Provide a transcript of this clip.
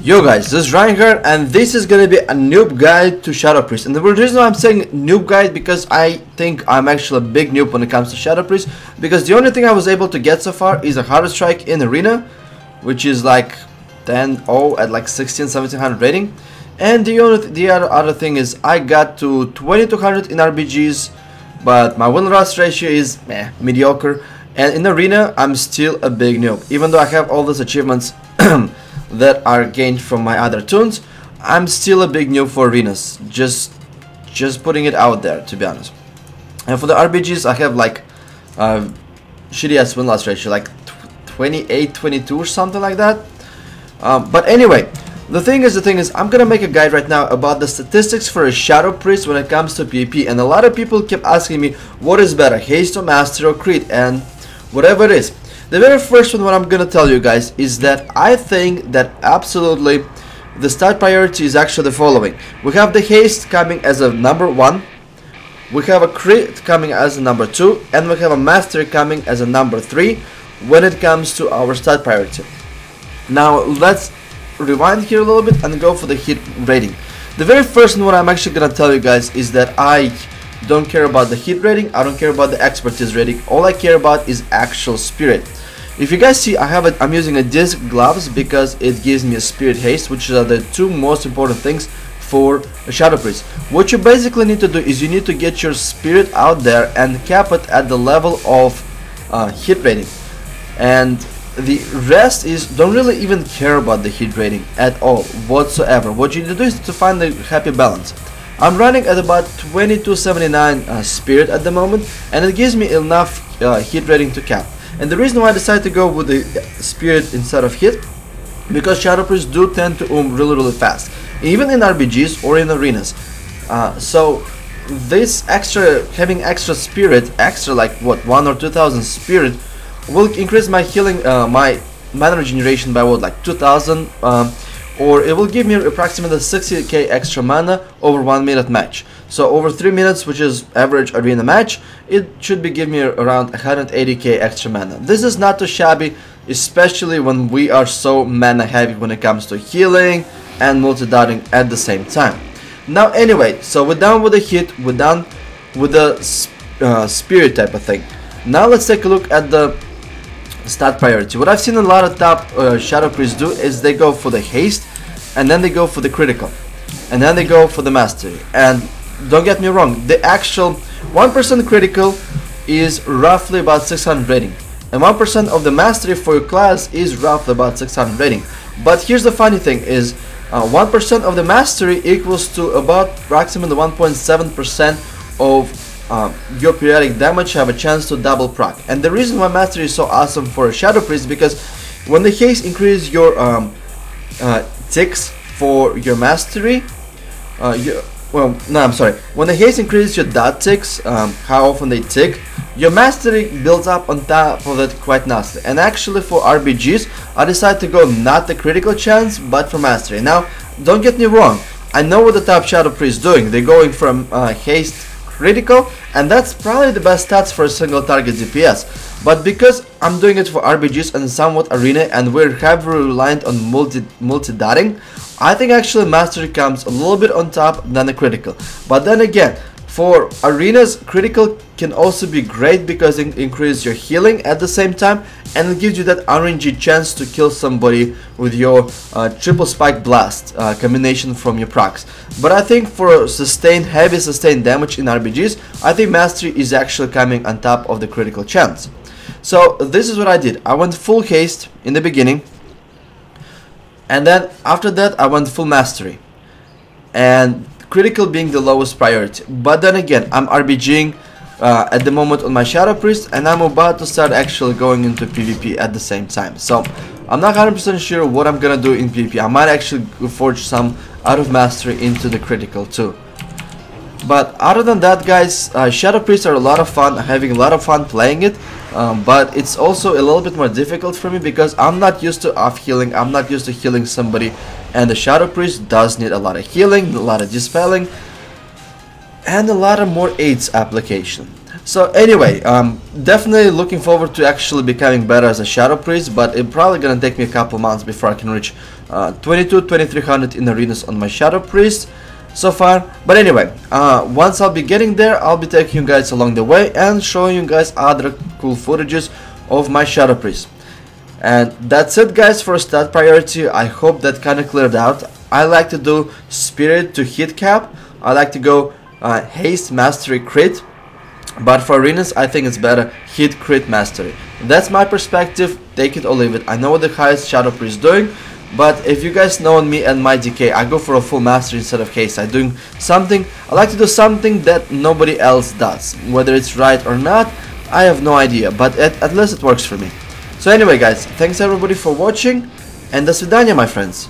Yo guys, this is Reinhardt and this is gonna be a noob guide to Shadow Priest. And the reason why I'm saying noob guide, because I think I'm actually a big noob when it comes to Shadow Priest, because the only thing I was able to get so far is a Harder Strike in Arena, which is like 10-0 at like 1600-1700 rating. And the other thing is I got to 2200 in RBGs, but my win-loss ratio is mediocre. And in Arena I'm still a big noob, even though I have all those achievements that are gained from my other tunes. I'm still a big noob for arenas, just putting it out there, to be honest. And for the RBGs I have like shitty ass win-loss ratio, like 28-22 or something like that. But anyway, the thing is I'm gonna make a guide right now about the statistics for a Shadow Priest when it comes to PvP. And a lot of people kept asking me what is better, Haste or Mastery or Crit, and whatever it is. The very first one, what I'm gonna tell you guys, is that I think that absolutely the start priority is actually the following. We have the Haste coming as a number 1, we have a Crit coming as a number 2, and we have a Mastery coming as a number 3 when it comes to our start priority. Now let's rewind here a little bit and go for the hit rating. The very first one, what I'm actually gonna tell you guys, is that I don't care about the hit rating, I don't care about the expertise rating. All I care about is actual spirit. If you guys see, I'm using a disc gloves because it gives me a spirit haste, which are the two most important things for a Shadow Priest. What you basically need to do is you need to get your spirit out there and cap it at the level of hit rating. And the rest is, don't really even care about the hit rating at all whatsoever. What you need to do is to find the happy balance. I'm running at about 2279 spirit at the moment, and it gives me enough hit rating to cap. And the reason why I decided to go with the spirit instead of hit, because Shadow Priests do tend to really fast, even in RBGs or in arenas. So this having extra spirit, like what, 1 or 2000 spirit, will increase my healing, my mana regeneration by what, like 2000, or it will give me approximately 60k extra mana over 1 minute match. So over 3 minutes, which is average arena match, it should be giving me around 180k extra mana. This is not too shabby, especially when we are so mana heavy when it comes to healing and multi-dotting at the same time. Now anyway, so we're done with the hit, we're done with the spirit type of thing. Now let's take a look at the stat priority. What I've seen a lot of top Shadow Priests do is they go for the haste, and then they go for the critical, and then they go for the mastery. And don't get me wrong, the actual 1% critical is roughly about 600 rating, and 1% of the mastery for your class is roughly about 600 rating. But here's the funny thing is 1% of the mastery equals to about approximately 1.7% of your periodic damage have a chance to double proc. And the reason why mastery is so awesome for a Shadow Priest, because when the haste increase your ticks for your mastery, when the haste increases your dot ticks, how often they tick, your mastery builds up on top of it quite nicely. And actually for RBGs, I decided to go not the critical chance, but for mastery. Now, don't get me wrong, I know what the top Shadow Priest is doing. They're going from haste critical, and that's probably the best stats for a single target DPS. But because I'm doing it for RBGs and somewhat arena, and we're heavily reliant on multi-dotting, I think actually mastery comes a little bit on top than the critical. But then again, for arenas, critical can also be great because it increases your healing at the same time, and it gives you that RNG chance to kill somebody with your triple spike blast combination from your procs. But I think for heavy sustained damage in RBGs, I think mastery is actually coming on top of the critical chance. So this is what I did. I went full haste in the beginning, and then after that I went full mastery, and critical being the lowest priority. But then again, I'm RBGing at the moment on my Shadow Priest, and I'm about to start actually going into PvP at the same time. So I'm not 100% sure what I'm gonna do in PvP. I might actually forge some out of mastery into the critical too. But other than that, guys, Shadow Priests are a lot of fun. I'm having a lot of fun playing it, but it's also a little bit more difficult for me because I'm not used to off healing. I'm not used to healing somebody, and the Shadow Priest does need a lot of healing, a lot of dispelling. and a lot of more aids application. So anyway, definitely looking forward to actually becoming better as a Shadow Priest, but it's probably gonna take me a couple months before I can reach 22-2300 in arenas on my Shadow Priest so far. But anyway, once I'll be getting there, I'll be taking you guys along the way and showing you guys other cool footages of my Shadow Priest. And that's it guys for stat priority. I hope that kind of cleared out. I like to do spirit to hit cap. I like to go haste, mastery, crit. But for arenas, I think it's better hit, crit, mastery. That's my perspective, take it or leave it. I know what the highest Shadow Priest is doing, but if you guys know me and my DK, I go for a full mastery instead of haste. I like to do something that nobody else does. Whether it's right or not, I have no idea, but at least it works for me. So anyway guys, thanks everybody for watching, and до свидания, my friends.